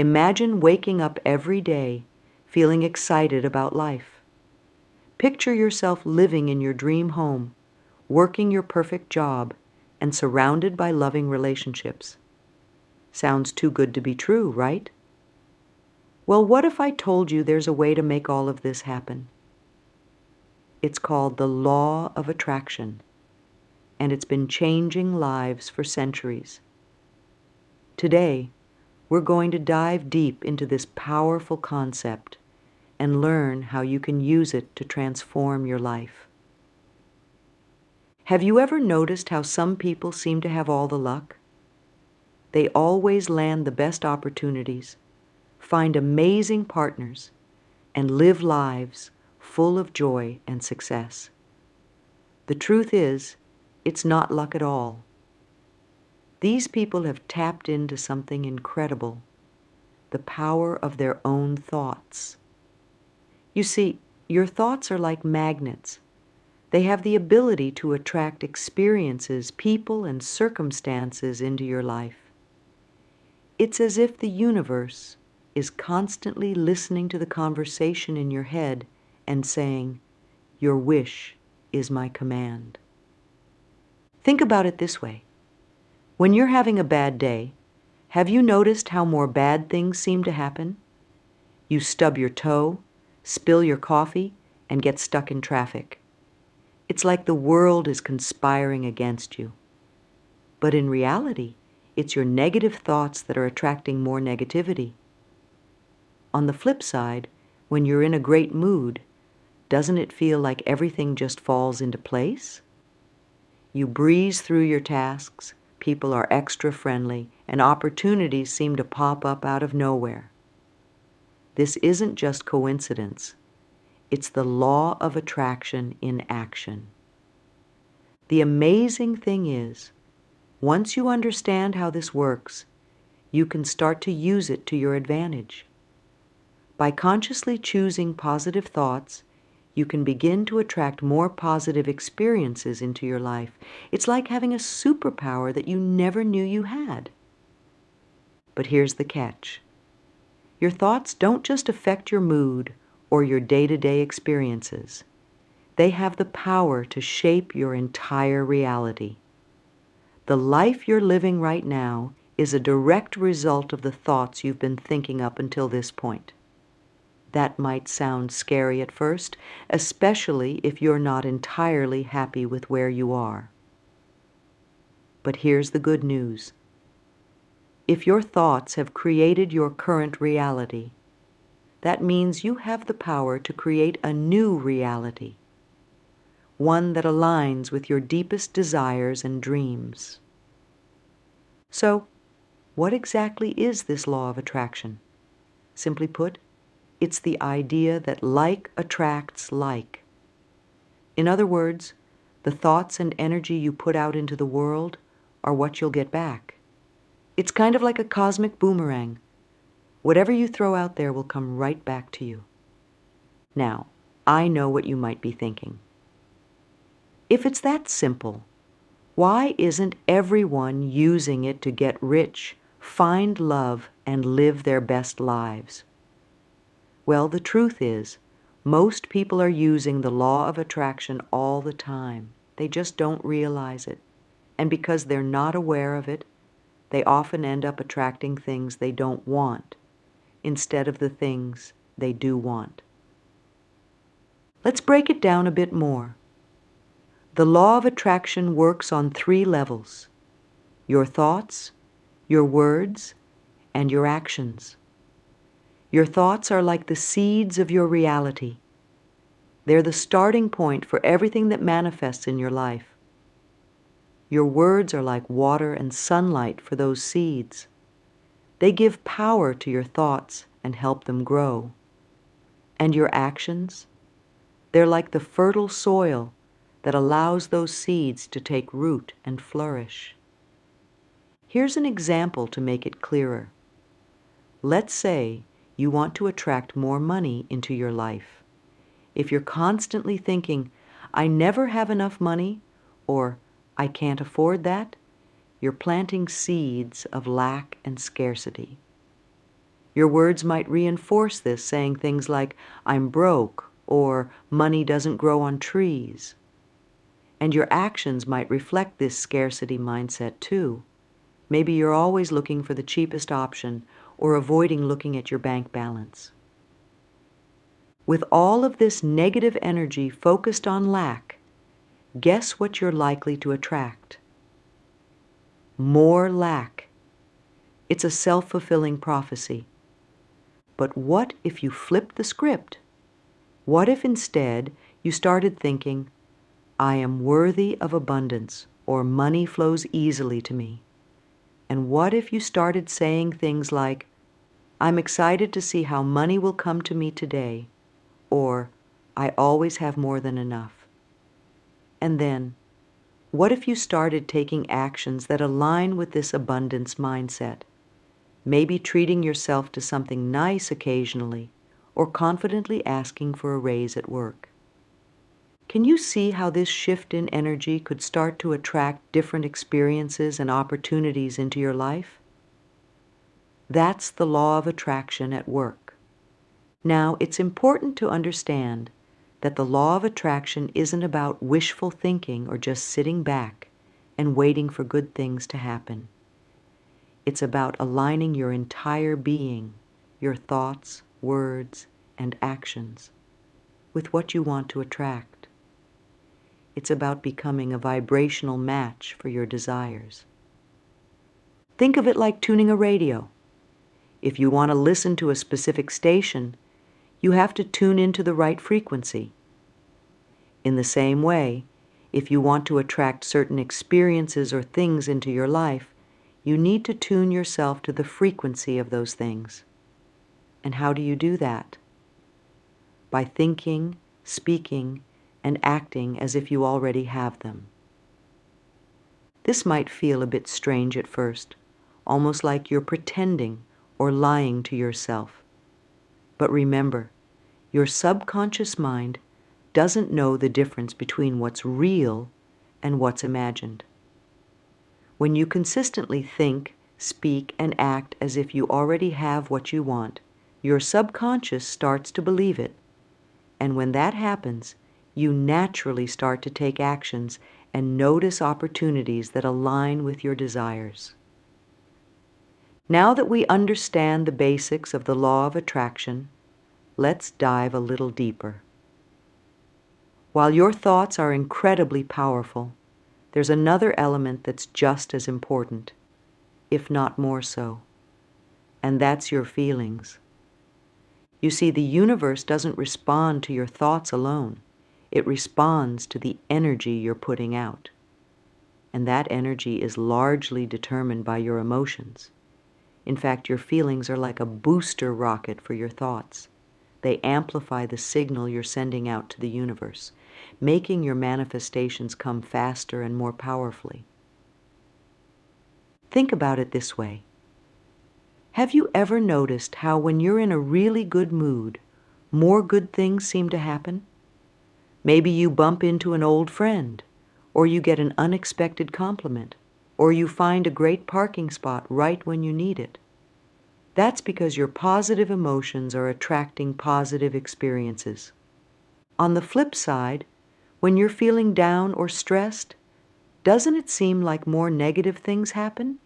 Imagine waking up every day feeling excited about life. Picture yourself living in your dream home, working your perfect job, and surrounded by loving relationships. Sounds too good to be true, right? Well, what if I told you there's a way to make all of this happen? It's called the law of attraction, and it's been changing lives for centuries. Today, we're going to dive deep into this powerful concept and learn how you can use it to transform your life. Have you ever noticed how some people seem to have all the luck? They always land the best opportunities, find amazing partners, and live lives full of joy and success. The truth is, it's not luck at all. These people have tapped into something incredible, the power of their own thoughts. You see, your thoughts are like magnets. They have the ability to attract experiences, people, and circumstances into your life. It's as if the universe is constantly listening to the conversation in your head and saying, "Your wish is my command." Think about it this way. When you're having a bad day, have you noticed how more bad things seem to happen? You stub your toe, spill your coffee, and get stuck in traffic. It's like the world is conspiring against you. But in reality, it's your negative thoughts that are attracting more negativity. On the flip side, when you're in a great mood, doesn't it feel like everything just falls into place? You breeze through your tasks, people are extra friendly, and opportunities seem to pop up out of nowhere. This isn't just coincidence. It's the law of attraction in action. The amazing thing is, once you understand how this works, you can start to use it to your advantage. By consciously choosing positive thoughts, you can begin to attract more positive experiences into your life. It's like having a superpower that you never knew you had. But here's the catch. Your thoughts don't just affect your mood or your day-to-day experiences. They have the power to shape your entire reality. The life you're living right now is a direct result of the thoughts you've been thinking up until this point. That might sound scary at first, especially if you're not entirely happy with where you are. But here's the good news. If your thoughts have created your current reality, that means you have the power to create a new reality, one that aligns with your deepest desires and dreams. So, what exactly is this law of attraction? Simply put, it's the idea that like attracts like. In other words, the thoughts and energy you put out into the world are what you'll get back. It's kind of like a cosmic boomerang. Whatever you throw out there will come right back to you. Now, I know what you might be thinking. If it's that simple, why isn't everyone using it to get rich, find love, and live their best lives? Well, the truth is, most people are using the law of attraction all the time. They just don't realize it. And because they're not aware of it, they often end up attracting things they don't want instead of the things they do want. Let's break it down a bit more. The law of attraction works on 3 levels: your thoughts, your words, and your actions. Your thoughts are like the seeds of your reality. They're the starting point for everything that manifests in your life. Your words are like water and sunlight for those seeds. They give power to your thoughts and help them grow. And your actions? They're like the fertile soil that allows those seeds to take root and flourish. Here's an example to make it clearer. Let's say you want to attract more money into your life. If you're constantly thinking, "I never have enough money," or "I can't afford that," you're planting seeds of lack and scarcity. Your words might reinforce this, saying things like, "I'm broke," or "money doesn't grow on trees." And your actions might reflect this scarcity mindset too. Maybe you're always looking for the cheapest option or avoiding looking at your bank balance. With all of this negative energy focused on lack, guess what you're likely to attract? More lack. It's a self-fulfilling prophecy. But what if you flipped the script? What if instead you started thinking, "I am worthy of abundance," or "money flows easily to me"? And what if you started saying things like, "I'm excited to see how money will come to me today," or "I always have more than enough"? And then, what if you started taking actions that align with this abundance mindset? Maybe treating yourself to something nice occasionally, or confidently asking for a raise at work. Can you see how this shift in energy could start to attract different experiences and opportunities into your life? That's the law of attraction at work. Now, it's important to understand that the law of attraction isn't about wishful thinking or just sitting back and waiting for good things to happen. It's about aligning your entire being, your thoughts, words, and actions, with what you want to attract. It's about becoming a vibrational match for your desires. Think of it like tuning a radio. If you want to listen to a specific station, you have to tune into the right frequency. In the same way, if you want to attract certain experiences or things into your life, you need to tune yourself to the frequency of those things. And how do you do that? By thinking, speaking, and acting as if you already have them. This might feel a bit strange at first, almost like you're pretending or lying to yourself. But remember, your subconscious mind doesn't know the difference between what's real and what's imagined. When you consistently think, speak, and act as if you already have what you want, your subconscious starts to believe it. And when that happens, you naturally start to take actions and notice opportunities that align with your desires. Now that we understand the basics of the law of attraction, let's dive a little deeper. While your thoughts are incredibly powerful, there's another element that's just as important, if not more so, and that's your feelings. You see, the universe doesn't respond to your thoughts alone. It responds to the energy you're putting out. And that energy is largely determined by your emotions. In fact, your feelings are like a booster rocket for your thoughts. They amplify the signal you're sending out to the universe, making your manifestations come faster and more powerfully. Think about it this way. Have you ever noticed how when you're in a really good mood, more good things seem to happen? Maybe you bump into an old friend, or you get an unexpected compliment, or you find a great parking spot right when you need it. That's because your positive emotions are attracting positive experiences. On the flip side, when you're feeling down or stressed, doesn't it seem like more negative things happen?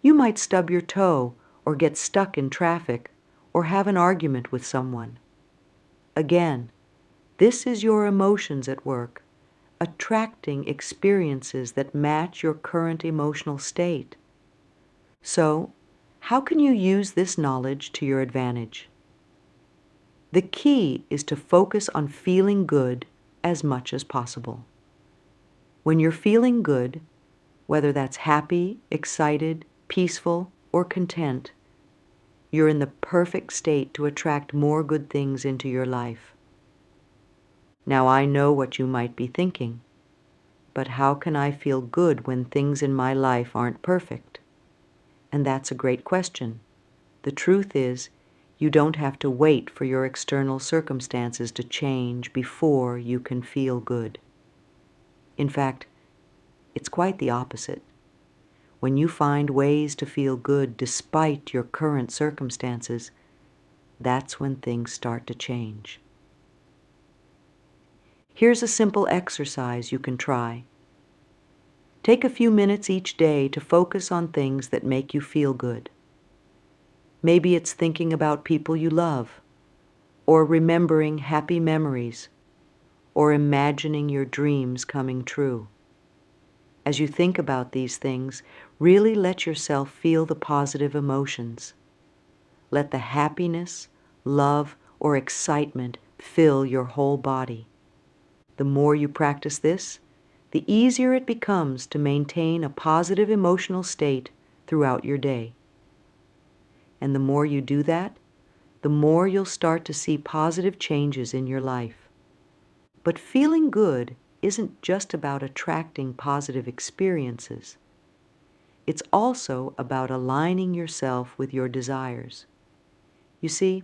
You might stub your toe, or get stuck in traffic, or have an argument with someone. Again, this is your emotions at work, attracting experiences that match your current emotional state. So, how can you use this knowledge to your advantage? The key is to focus on feeling good as much as possible. When you're feeling good, whether that's happy, excited, peaceful, or content, you're in the perfect state to attract more good things into your life. Now I know what you might be thinking, but how can I feel good when things in my life aren't perfect? And that's a great question. The truth is, you don't have to wait for your external circumstances to change before you can feel good. In fact, it's quite the opposite. when you find ways to feel good despite your current circumstances, that's when things start to change. Here's a simple exercise you can try. Take a few minutes each day to focus on things that make you feel good. Maybe it's thinking about people you love, or remembering happy memories, or imagining your dreams coming true. As you think about these things, really let yourself feel the positive emotions. Let the happiness, love, or excitement fill your whole body. The more you practice this, the easier it becomes to maintain a positive emotional state throughout your day. And the more you do that, the more you'll start to see positive changes in your life. But feeling good isn't just about attracting positive experiences. It's also about aligning yourself with your desires. You see,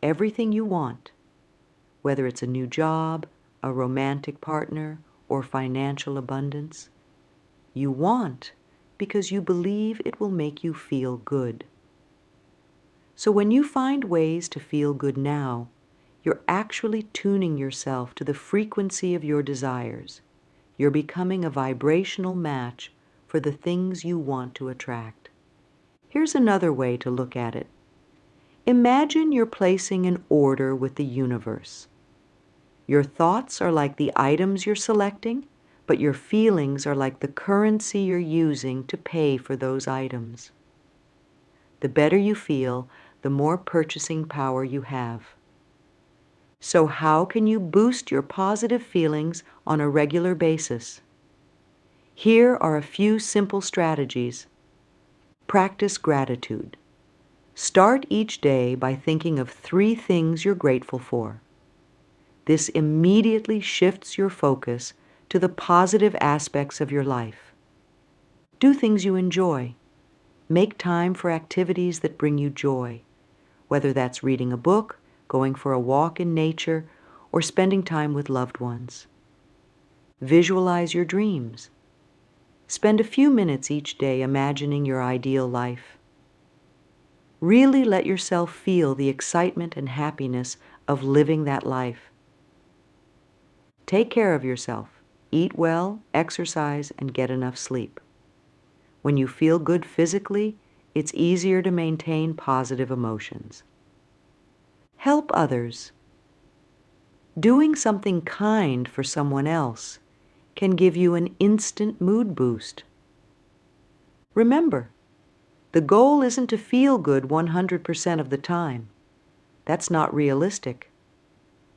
everything you want, whether it's a new job, a romantic partner, or financial abundance, you want because you believe it will make you feel good. So when you find ways to feel good now, you're actually tuning yourself to the frequency of your desires. You're becoming a vibrational match for the things you want to attract. Here's another way to look at it. Imagine you're placing an order with the universe. Your thoughts are like the items you're selecting, but your feelings are like the currency you're using to pay for those items. The better you feel, the more purchasing power you have. So how can you boost your positive feelings on a regular basis? Here are a few simple strategies. Practice gratitude. Start each day by thinking of 3 things you're grateful for. This immediately shifts your focus to the positive aspects of your life. Do things you enjoy. Make time for activities that bring you joy, whether that's reading a book, going for a walk in nature, or spending time with loved ones. Visualize your dreams. Spend a few minutes each day imagining your ideal life. Really let yourself feel the excitement and happiness of living that life. Take care of yourself. Eat well, exercise, and get enough sleep. When you feel good physically, it's easier to maintain positive emotions. Help others. Doing something kind for someone else can give you an instant mood boost. Remember, the goal isn't to feel good 100% of the time. That's not realistic.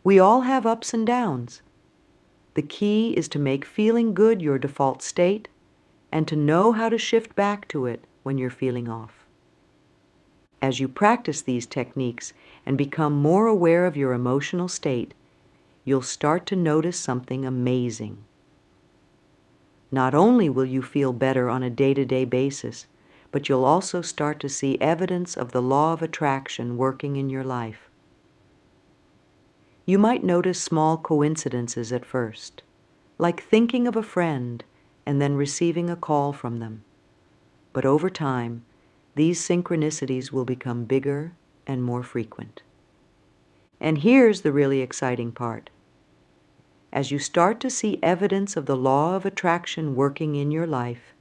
We all have ups and downs. The key is to make feeling good your default state and to know how to shift back to it when you're feeling off. As you practice these techniques and become more aware of your emotional state, you'll start to notice something amazing. Not only will you feel better on a day-to-day basis, but you'll also start to see evidence of the law of attraction working in your life. You might notice small coincidences at first, like thinking of a friend and then receiving a call from them. But over time, these synchronicities will become bigger and more frequent. And here's the really exciting part. As you start to see evidence of the law of attraction working in your life,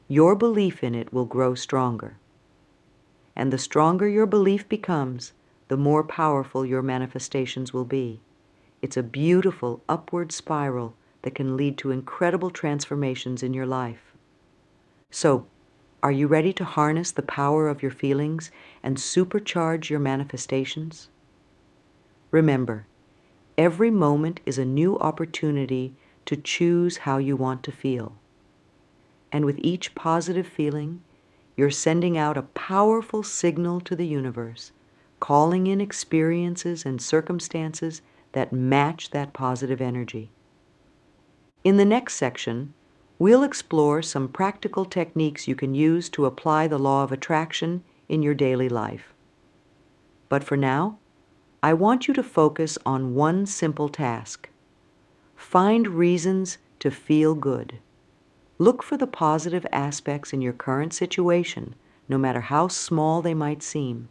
your belief in it will grow stronger. And the stronger your belief becomes, the more powerful your manifestations will be. It's a beautiful upward spiral that can lead to incredible transformations in your life. So, are you ready to harness the power of your feelings and supercharge your manifestations? Remember, every moment is a new opportunity to choose how you want to feel. And with each positive feeling, you're sending out a powerful signal to the universe, calling in experiences and circumstances that match that positive energy. In the next section, we'll explore some practical techniques you can use to apply the law of attraction in your daily life. But for now, I want you to focus on one simple task. Find reasons to feel good. Look for the positive aspects in your current situation, no matter how small they might seem.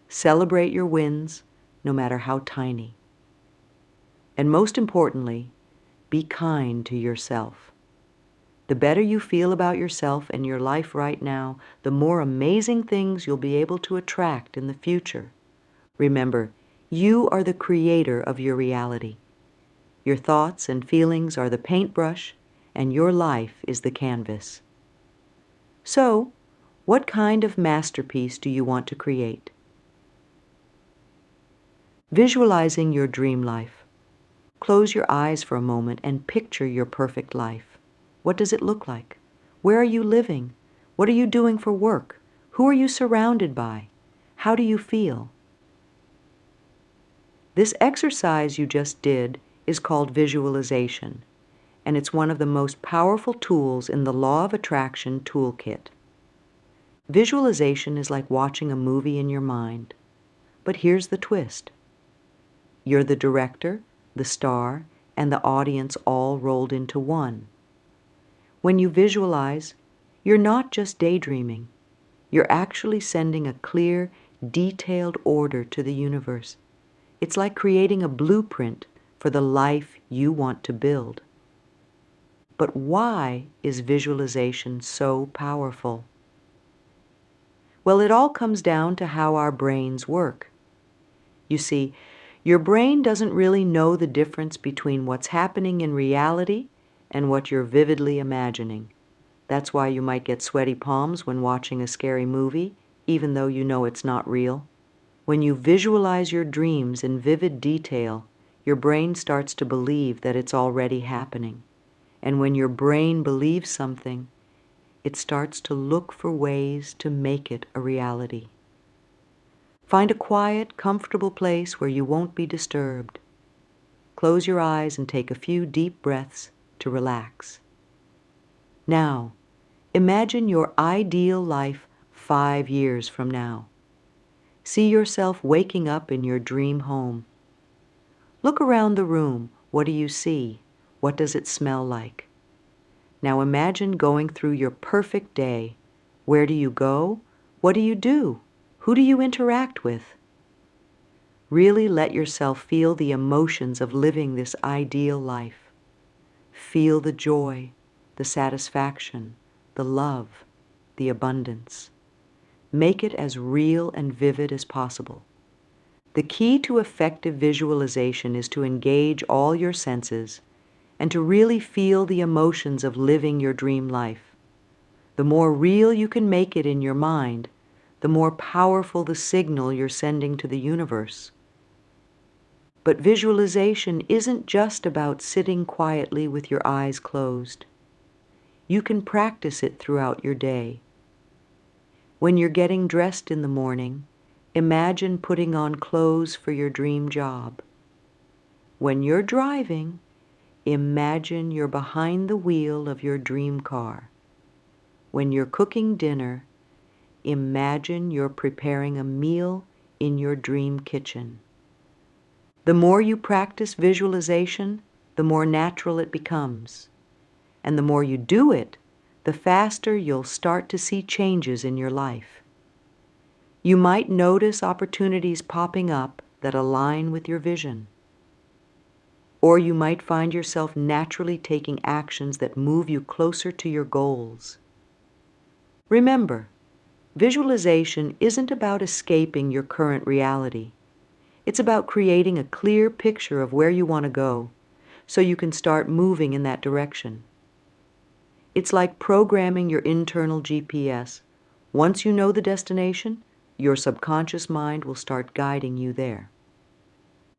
Celebrate your wins, no matter how tiny. And most importantly, be kind to yourself. The better you feel about yourself and your life right now, the more amazing things you'll be able to attract in the future. Remember, you are the creator of your reality. Your thoughts and feelings are the paintbrush, and your life is the canvas. So, what kind of masterpiece do you want to create? Visualizing your dream life. Close your eyes for a moment and picture your perfect life. What does it look like? Where are you living? What are you doing for work? Who are you surrounded by? How do you feel? This exercise you just did is called visualization, and it's one of the most powerful tools in the Law of Attraction toolkit. Visualization is like watching a movie in your mind. But here's the twist. You're the director, the star, and the audience all rolled into one. When you visualize, you're not just daydreaming. You're actually sending a clear, detailed order to the universe. It's like creating a blueprint for the life you want to build. But why is visualization so powerful? Well, it all comes down to how our brains work. You see, your brain doesn't really know the difference between what's happening in reality and what you're vividly imagining. That's why you might get sweaty palms when watching a scary movie, even though you know it's not real. When you visualize your dreams in vivid detail, your brain starts to believe that it's already happening. And when your brain believes something, it starts to look for ways to make it a reality. Find a quiet, comfortable place where you won't be disturbed. Close your eyes and take a few deep breaths to relax. Now, imagine your ideal life 5 years from now. See yourself waking up in your dream home. Look around the room. What do you see? What does it smell like? Now imagine going through your perfect day. Where do you go? What do you do? Who do you interact with? Really let yourself feel the emotions of living this ideal life. Feel the joy, the satisfaction, the love, the abundance. Make it as real and vivid as possible. The key to effective visualization is to engage all your senses and to really feel the emotions of living your dream life. The more real you can make it in your mind, the more powerful the signal you're sending to the universe. But visualization isn't just about sitting quietly with your eyes closed. You can practice it throughout your day. When you're getting dressed in the morning, imagine putting on clothes for your dream job. When you're driving, imagine you're behind the wheel of your dream car. When you're cooking dinner, imagine you're preparing a meal in your dream kitchen. The more you practice visualization, the more natural it becomes. And the more you do it, the faster you'll start to see changes in your life. You might notice opportunities popping up that align with your vision. Or you might find yourself naturally taking actions that move you closer to your goals. Remember, visualization isn't about escaping your current reality. It's about creating a clear picture of where you want to go, so you can start moving in that direction. It's like programming your internal GPS. Once you know the destination, your subconscious mind will start guiding you there.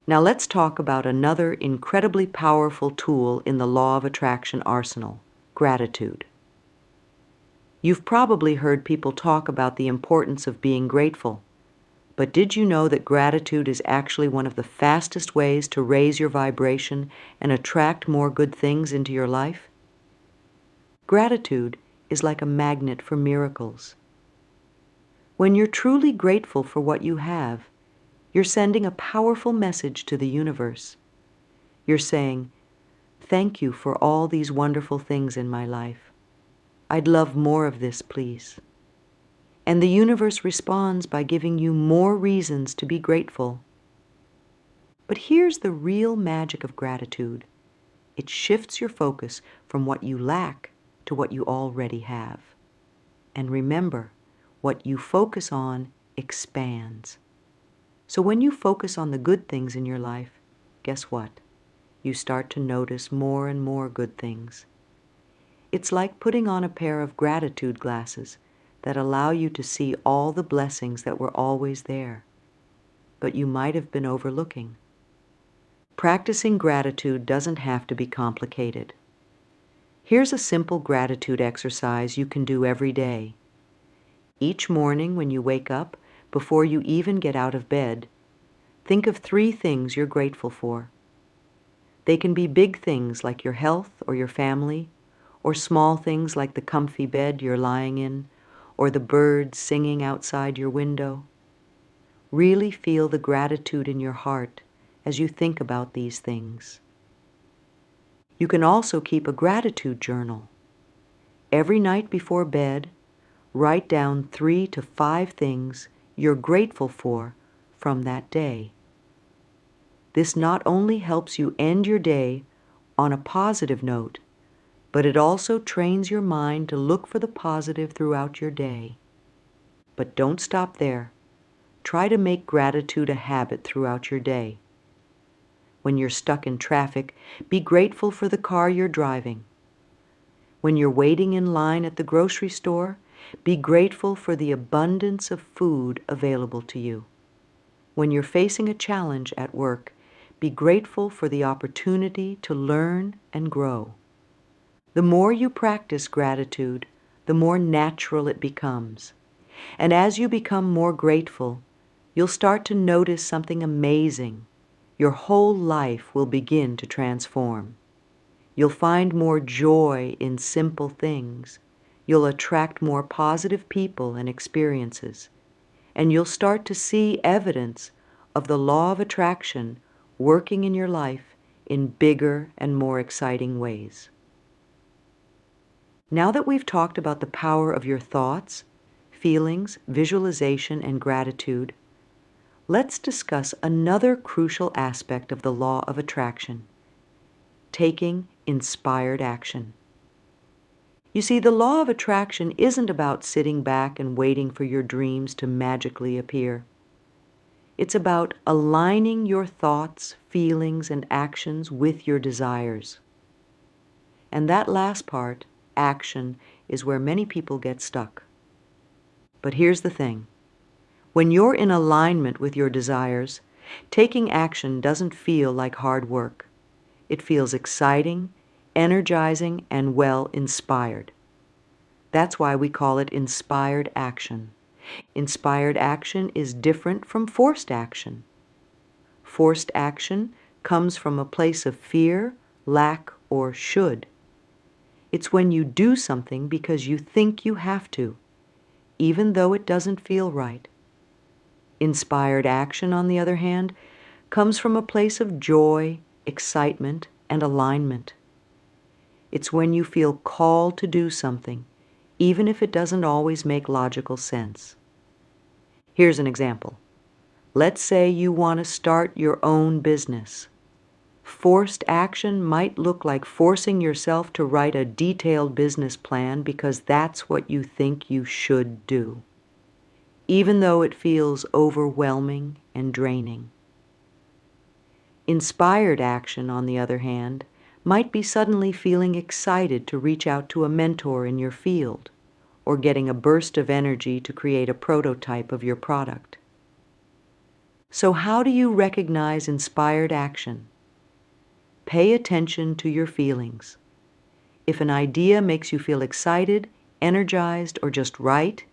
Now let's talk about another incredibly powerful tool in the Law of Attraction arsenal, gratitude. You've probably heard people talk about the importance of being grateful. But did you know that gratitude is actually one of the fastest ways to raise your vibration and attract more good things into your life? Gratitude is like a magnet for miracles. When you're truly grateful for what you have, you're sending a powerful message to the universe. You're saying, Thank you for all these wonderful things in my life. I'd love more of this, please. And the universe responds by giving you more reasons to be grateful. But here's the real magic of gratitude. It shifts your focus from what you lack to what you already have. And remember, what you focus on expands. So when you focus on the good things in your life, guess what? You start to notice more and more good things. It's like putting on a pair of gratitude glasses that allow you to see all the blessings that were always there, but you might have been overlooking. Practicing gratitude doesn't have to be complicated. Here's a simple gratitude exercise you can do every day. Each morning when you wake up, before you even get out of bed, think of 3 things you're grateful for. They can be big things like your health or your family, or small things like the comfy bed you're lying in, or the birds singing outside your window. Really feel the gratitude in your heart as you think about these things. You can also keep a gratitude journal. Every night before bed, write down 3 to 5 things you're grateful for from that day. This not only helps you end your day on a positive note, but it also trains your mind to look for the positive throughout your day. But don't stop there. Try to make gratitude a habit throughout your day. When you're stuck in traffic, be grateful for the car you're driving. When you're waiting in line at the grocery store, be grateful for the abundance of food available to you. When you're facing a challenge at work, be grateful for the opportunity to learn and grow. The more you practice gratitude, the more natural it becomes. And as you become more grateful, you'll start to notice something amazing. Your whole life will begin to transform. You'll find more joy in simple things. You'll attract more positive people and experiences. And you'll start to see evidence of the law of attraction working in your life in bigger and more exciting ways. Now that we've talked about the power of your thoughts, feelings, visualization, and gratitude, let's discuss another crucial aspect of the law of attraction: taking inspired action. You see, the law of attraction isn't about sitting back and waiting for your dreams to magically appear. It's about aligning your thoughts, feelings, and actions with your desires. And that last part, action, is where many people get stuck. But here's the thing. When you're in alignment with your desires, taking action doesn't feel like hard work. It feels exciting, energizing, and well inspired. That's why we call it inspired action. Inspired action is different from forced action. Forced action comes from a place of fear, lack, or should. It's when you do something because you think you have to, even though it doesn't feel right. Inspired action, on the other hand, comes from a place of joy, excitement, and alignment. It's when you feel called to do something, even if it doesn't always make logical sense. Here's an example. Let's say you want to start your own business. Forced action might look like forcing yourself to write a detailed business plan because that's what you think you should do, even though it feels overwhelming and draining. Inspired action, on the other hand, might be suddenly feeling excited to reach out to a mentor in your field, or getting a burst of energy to create a prototype of your product. So how do you recognize inspired action? Pay attention to your feelings. If an idea makes you feel excited, energized, or just right,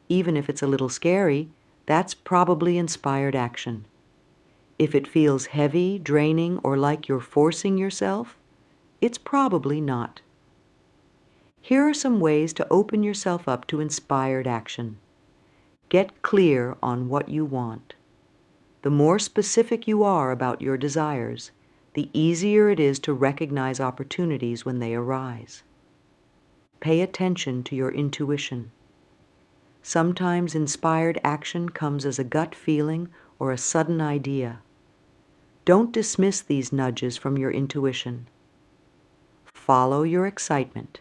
even if it's a little scary, that's probably inspired action. If it feels heavy, draining, or like you're forcing yourself, it's probably not. Here are some ways to open yourself up to inspired action. Get clear on what you want. The more specific you are about your desires, the easier it is to recognize opportunities when they arise. Pay attention to your intuition. Sometimes inspired action comes as a gut feeling or a sudden idea. Don't dismiss these nudges from your intuition. Follow your excitement.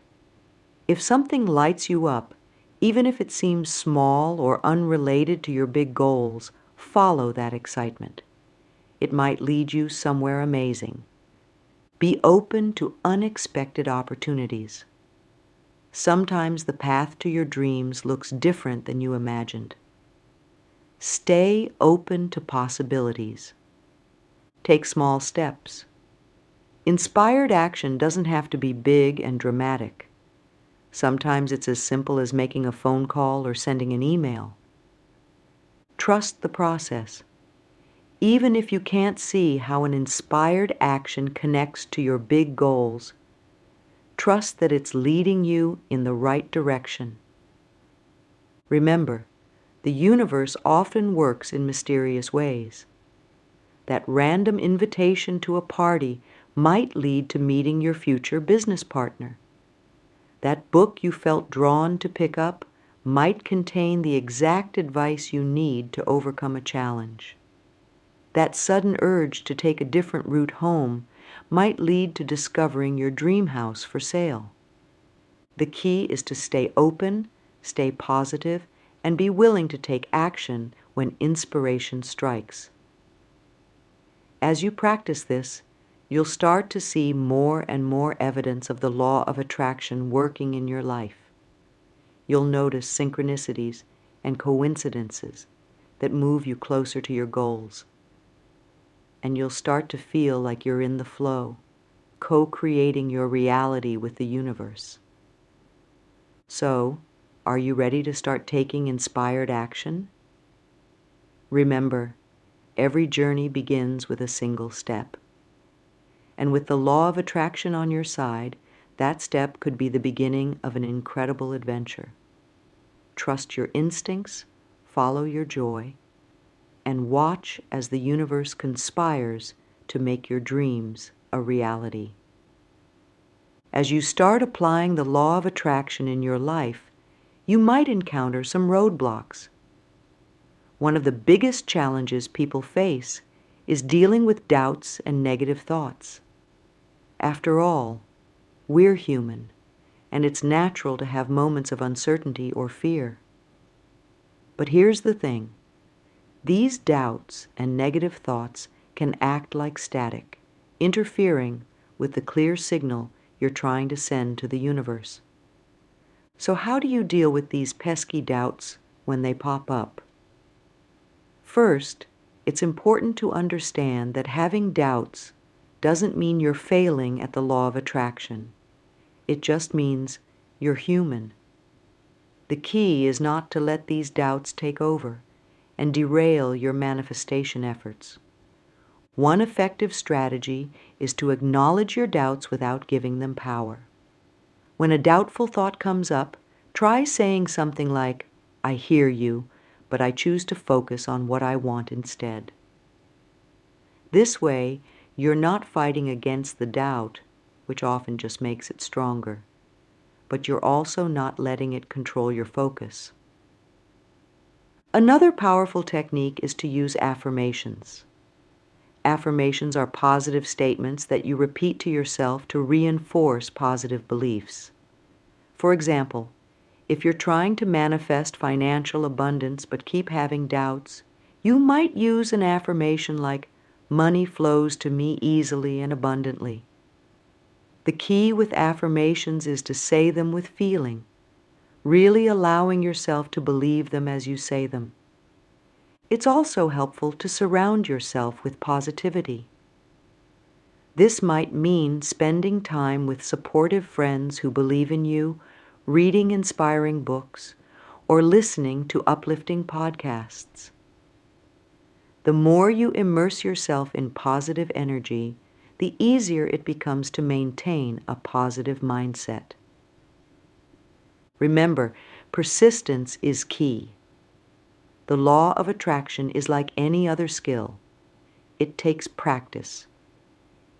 If something lights you up, even if it seems small or unrelated to your big goals, follow that excitement. It might lead you somewhere amazing. Be open to unexpected opportunities. Sometimes the path to your dreams looks different than you imagined. Stay open to possibilities. Take small steps. Inspired action doesn't have to be big and dramatic. Sometimes it's as simple as making a phone call or sending an email. Trust the process. Even if you can't see how an inspired action connects to your big goals, trust that it's leading you in the right direction. Remember, the universe often works in mysterious ways. That random invitation to a party might lead to meeting your future business partner. That book you felt drawn to pick up might contain the exact advice you need to overcome a challenge. That sudden urge to take a different route home might lead to discovering your dream house for sale. The key is to stay open, stay positive, and be willing to take action when inspiration strikes. As you practice this, you'll start to see more and more evidence of the law of attraction working in your life. You'll notice synchronicities and coincidences that move you closer to your goals. And you'll start to feel like you're in the flow, co-creating your reality with the universe. So, are you ready to start taking inspired action? Remember, every journey begins with a single step. And with the law of attraction on your side, that step could be the beginning of an incredible adventure. Trust your instincts, follow your joy, and watch as the universe conspires to make your dreams a reality. As you start applying the law of attraction in your life, you might encounter some roadblocks. One of the biggest challenges people face is dealing with doubts and negative thoughts. After all, we're human, and it's natural to have moments of uncertainty or fear. But here's the thing. These doubts and negative thoughts can act like static, interfering with the clear signal you're trying to send to the universe. So how do you deal with these pesky doubts when they pop up? First, it's important to understand that having doubts doesn't mean you're failing at the law of attraction. It just means you're human. The key is not to let these doubts take over and derail your manifestation efforts. One effective strategy is to acknowledge your doubts without giving them power. When a doubtful thought comes up, try saying something like, "I hear you, but I choose to focus on what I want instead." This way, you're not fighting against the doubt, which often just makes it stronger, but you're also not letting it control your focus. Another powerful technique is to use affirmations. Affirmations are positive statements that you repeat to yourself to reinforce positive beliefs. For example, if you're trying to manifest financial abundance but keep having doubts, you might use an affirmation like, "Money flows to me easily and abundantly." The key with affirmations is to say them with feeling, really allowing yourself to believe them as you say them. It's also helpful to surround yourself with positivity. This might mean spending time with supportive friends who believe in you, reading inspiring books, or listening to uplifting podcasts. The more you immerse yourself in positive energy, the easier it becomes to maintain a positive mindset. Remember, persistence is key. The law of attraction is like any other skill. It takes practice.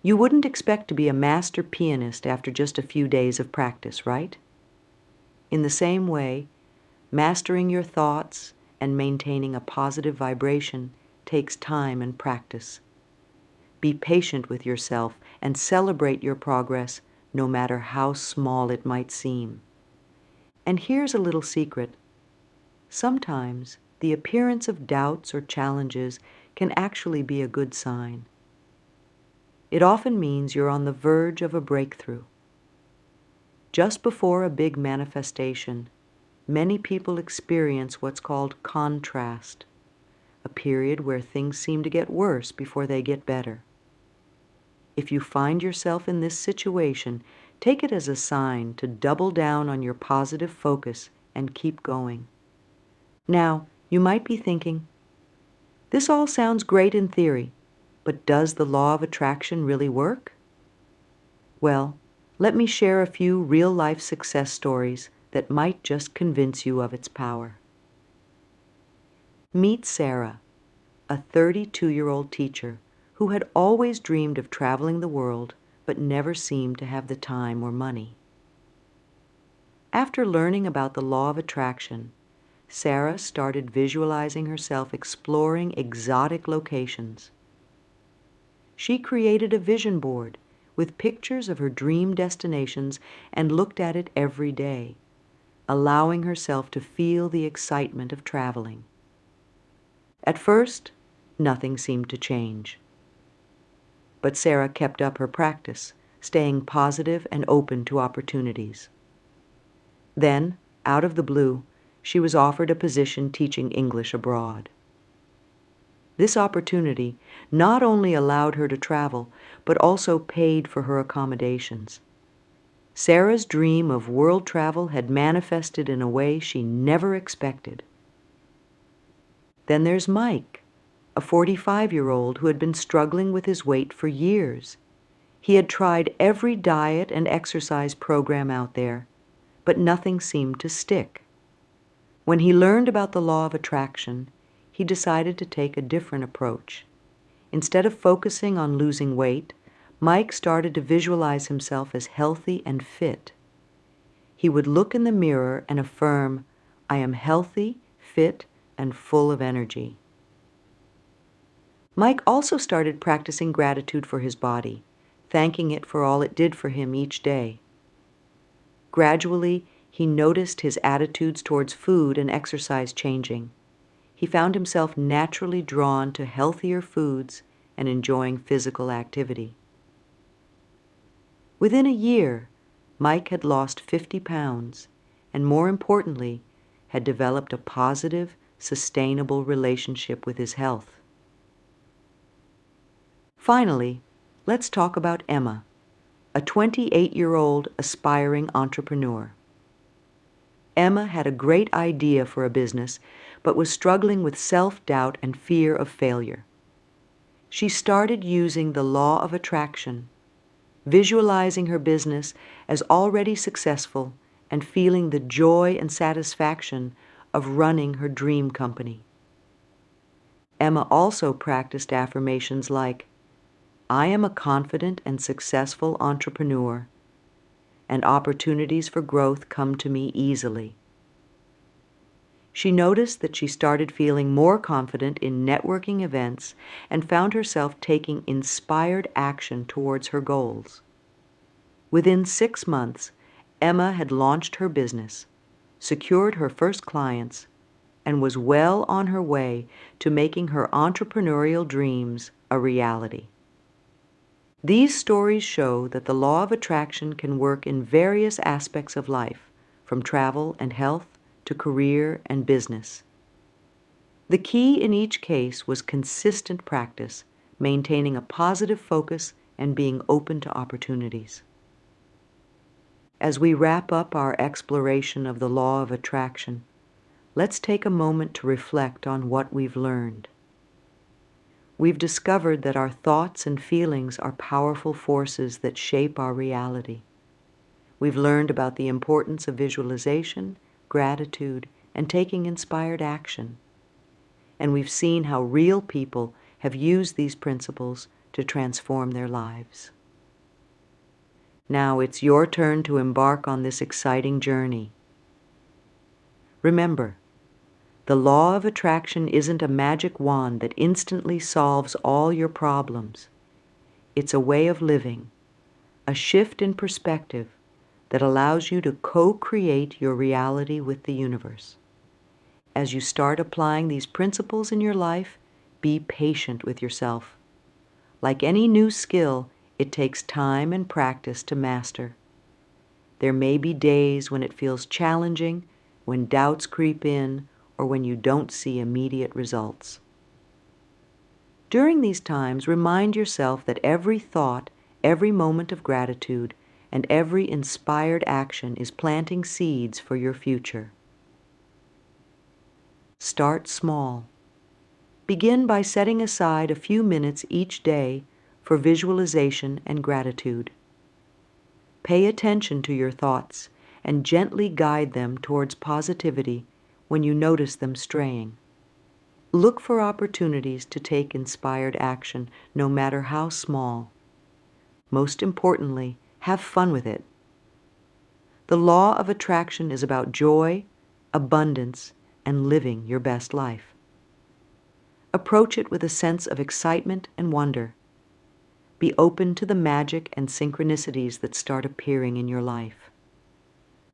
You wouldn't expect to be a master pianist after just a few days of practice, right? In the same way, mastering your thoughts and maintaining a positive vibration takes time and practice. Be patient with yourself and celebrate your progress, no matter how small it might seem. And here's a little secret. Sometimes the appearance of doubts or challenges can actually be a good sign. It often means you're on the verge of a breakthrough. Just before a big manifestation, many people experience what's called contrast, a period where things seem to get worse before they get better. If you find yourself in this situation, take it as a sign to double down on your positive focus and keep going. Now, you might be thinking, this all sounds great in theory, but does the law of attraction really work? Well, let me share a few real-life success stories that might just convince you of its power. Meet Sarah, a 32-year-old teacher who had always dreamed of traveling the world but never seemed to have the time or money. After learning about the law of attraction, Sarah started visualizing herself exploring exotic locations. She created a vision board with pictures of her dream destinations and looked at it every day, allowing herself to feel the excitement of traveling. At first, nothing seemed to change. But Sarah kept up her practice, staying positive and open to opportunities. Then, out of the blue, she was offered a position teaching English abroad. This opportunity not only allowed her to travel, but also paid for her accommodations. Sarah's dream of world travel had manifested in a way she never expected. Then there's Mike, a 45-year-old who had been struggling with his weight for years. He had tried every diet and exercise program out there, but nothing seemed to stick. When he learned about the law of attraction, he decided to take a different approach. Instead of focusing on losing weight, Mike started to visualize himself as healthy and fit. He would look in the mirror and affirm, "I am healthy, fit, and full of energy." Mike also started practicing gratitude for his body, thanking it for all it did for him each day. Gradually, he noticed his attitudes towards food and exercise changing. He found himself naturally drawn to healthier foods and enjoying physical activity. Within a year, Mike had lost 50 pounds and, more importantly, had developed a positive, sustainable relationship with his health. Finally, let's talk about Emma, a 28-year-old aspiring entrepreneur. Emma had a great idea for a business, but was struggling with self-doubt and fear of failure. She started using the law of attraction, visualizing her business as already successful and feeling the joy and satisfaction of running her dream company. Emma also practiced affirmations like, "I am a confident and successful entrepreneur, and opportunities for growth come to me easily." She noticed that she started feeling more confident in networking events and found herself taking inspired action towards her goals. Within 6 months, Emma had launched her business, secured her first clients, and was well on her way to making her entrepreneurial dreams a reality. These stories show that the law of attraction can work in various aspects of life, from travel and health to career and business. The key in each case was consistent practice, maintaining a positive focus and being open to opportunities. As we wrap up our exploration of the law of attraction, let's take a moment to reflect on what we've learned. We've discovered that our thoughts and feelings are powerful forces that shape our reality. We've learned about the importance of visualization, gratitude, and taking inspired action. And we've seen how real people have used these principles to transform their lives. Now it's your turn to embark on this exciting journey. Remember, the law of attraction isn't a magic wand that instantly solves all your problems. It's a way of living, a shift in perspective that allows you to co-create your reality with the universe. As you start applying these principles in your life, be patient with yourself. Like any new skill, it takes time and practice to master. There may be days when it feels challenging, when doubts creep in, or when you don't see immediate results. During these times, remind yourself that every thought, every moment of gratitude, and every inspired action is planting seeds for your future. Start small. Begin by setting aside a few minutes each day for visualization and gratitude. Pay attention to your thoughts and gently guide them towards positivity when you notice them straying. Look for opportunities to take inspired action, no matter how small. Most importantly, have fun with it. The law of attraction is about joy, abundance, and living your best life. Approach it with a sense of excitement and wonder. Be open to the magic and synchronicities that start appearing in your life.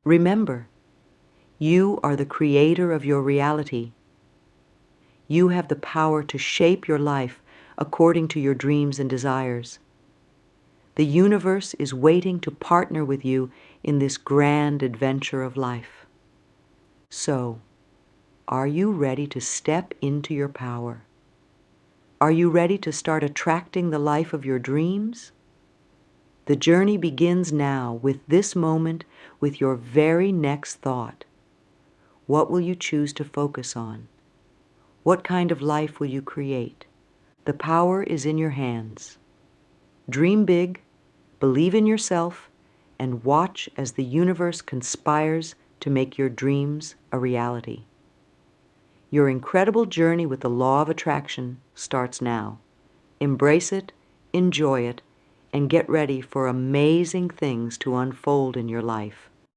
Remember, you are the creator of your reality. You have the power to shape your life according to your dreams and desires. The universe is waiting to partner with you in this grand adventure of life. So, are you ready to step into your power? Are you ready to start attracting the life of your dreams? The journey begins now, with this moment, with your very next thought. What will you choose to focus on? What kind of life will you create? The power is in your hands. Dream big, believe in yourself, and watch as the universe conspires to make your dreams a reality. Your incredible journey with the law of attraction starts now. Embrace it, enjoy it, and get ready for amazing things to unfold in your life.